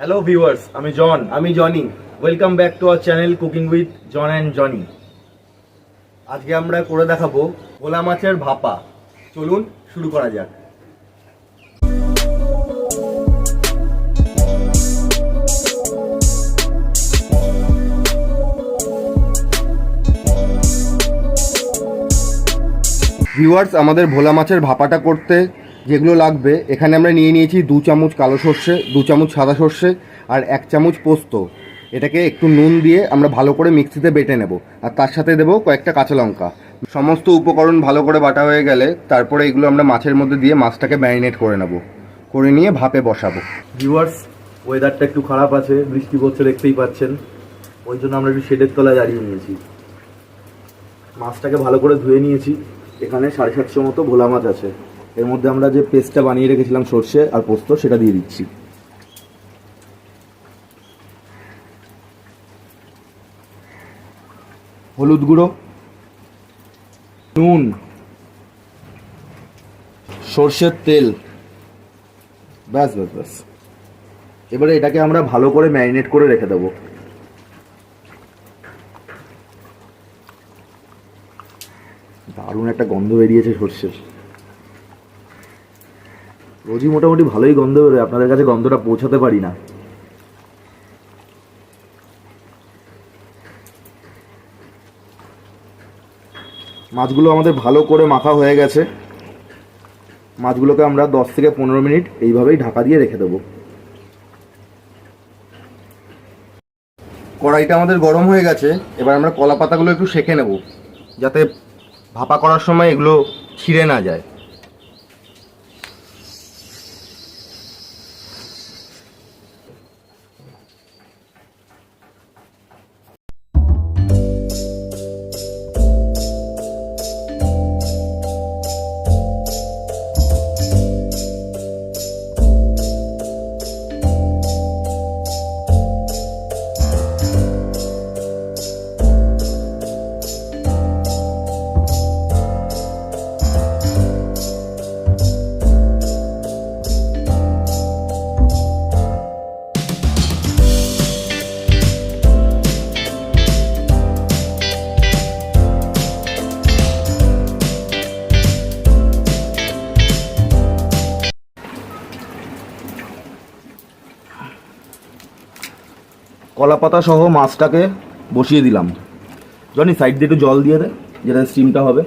Hello viewers, আমি John. আমি Johnny. Welcome back to our channel cooking with John and Johnny. আজকে আমরা করে দেখাবো ভোলা মাছের ভাপা। চলুন শুরু করা যাক। ভিউয়ার্স, আমাদের ভোলা মাছের ভাপাটা করতে যেগুলো লাগবে, এখানে আমরা নিয়ে নিয়েছি 2 চামচ কালো সর্ষে, 2 চামচ সাদা সর্ষে আর 1 চামচ পোস্ত। এটাকে একটু নুন দিয়ে আমরা ভালো করে মিক্সিতে বেটে নেব, আর তার সাথে দেবো কয়েকটা কাঁচা লঙ্কা। সমস্ত উপকরণ ভালো করে বাটা হয়ে গেলে তারপরে এগুলো আমরা মাছের মধ্যে দিয়ে মাছটাকে ম্যারিনেট করে নেব, করে নিয়ে ভাপে বসাবো। ভিউয়ার্স, ওয়েদারটা একটু খারাপ আছে, বৃষ্টি পড়ছে দেখতেই পাচ্ছেন। ওই জন্য আমরা একটু শেডের তলায় দাঁড়িয়ে নিয়েছি। মাছটাকে ভালো করে ধুয়ে নিয়েছি। এখানে 750 মতো ভোলা মাছ আছে। এর মধ্যে আমরা যে পেস্টটা বানিয়ে রেখেছিলাম সর্ষে আর পোস্ত, সেটা দিয়ে দিচ্ছি। হলুদ গুঁড়ো, নুন, সর্ষের তেল, ব্যাস ব্যাস ব্যাস। এবারে এটাকে আমরা ভালো করে ম্যারিনেট করে রেখে দেবো। দারুণ একটা গন্ধ বেরিয়েছে সর্ষের। রোজই মোটামুটি ভালোই গন্ধ বেরোয়, আপনাদের কাছে গন্ধটা পৌঁছাতে পারি না। মাছগুলো আমাদের ভালো করে মাখা হয়ে গেছে। মাছগুলোকে আমরা 10 থেকে 15 মিনিট এইভাবেই ঢাকা দিয়ে রেখে দেবো। কড়াইটা আমাদের গরম হয়ে গেছে। এবার আমরা কলা পাতাগুলো একটু সেঁকে নেব, যাতে ভাপা করার সময় এগুলো ছিঁড়ে না যায়। কলা পাতা সহ মাছটাকে বসিয়ে দিলাম। জনি, সাইড দিয়ে একটু জল দিয়ে দে, যেটা স্টিমটা হবে।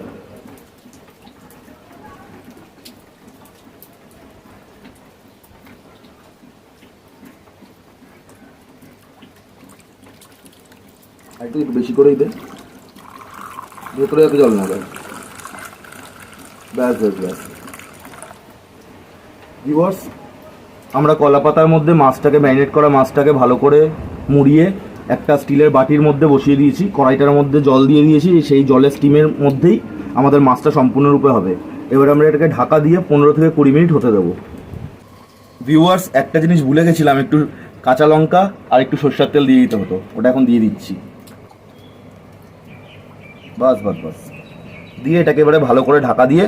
আর একটু বেশি করেই দে, ভেতরে যাতে জল না যায়। ব্যাস ব্যাস ব্যাস। ভিউয়ার্স, আমরা কলা পাতার মধ্যে মাছটাকে, ম্যারিনেট করা মাছটাকে ভালো করে মুড়িয়ে একটা স্টিলের বাটির মধ্যে বসিয়ে দিয়েছি। কড়াইটার মধ্যে জল দিয়ে দিয়েছি, সেই জলের স্টিমের মধ্যেই আমাদের মাছটা সম্পূর্ণরূপে হবে। এবার আমরা এটাকে ঢাকা দিয়ে 15 থেকে 20 মিনিট হতে দেবো। ভিউয়ার্স, একটা জিনিস ভুলে গেছিলাম, একটু কাঁচা লঙ্কা আর একটু সরষের তেল দিয়ে দিতে হতো, ওটা এখন দিয়ে দিচ্ছি। বাস বাস বাস, দিয়ে এটাকে এবারে ভালো করে ঢাকা দিয়ে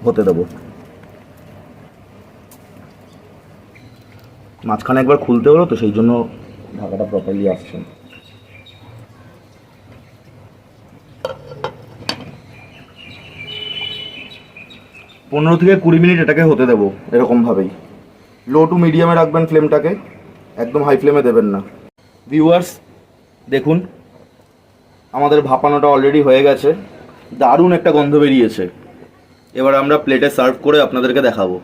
হতে দেবো। মাঝখানে একবার খুলতে হলো তো, সেই জন্য ঢাকাটা প্রপারলি আসছে। 15 থেকে 20 মিনিট এটাকে হতে দেবো এরকমভাবেই। লো টু মিডিয়ামে রাখবেন ফ্লেমটাকে, একদম হাই ফ্লেমে দেবেন না। ভিউয়ার্স দেখুন, আমাদের ভাপানোটা অলরেডি হয়ে গেছে। দারুণ একটা গন্ধ বেরিয়েছে। এবার আমরা প্লেটে সার্ভ করে আপনাদেরকে দেখাবো।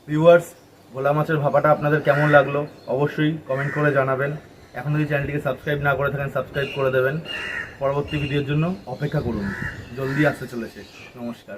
ভিউয়ার্স, ভোলা মাছের ভাপাটা আপনাদের কেমন লাগলো অবশ্যই কমেন্ট করে জানাবেন। এখন যদি চ্যানেলটিকে সাবস্ক্রাইব না করে থাকেন সাবস্ক্রাইব করে দেবেন। পরবর্তী ভিডিওর জন্য অপেক্ষা করুন, জলদি আসতে চলেছে। নমস্কার।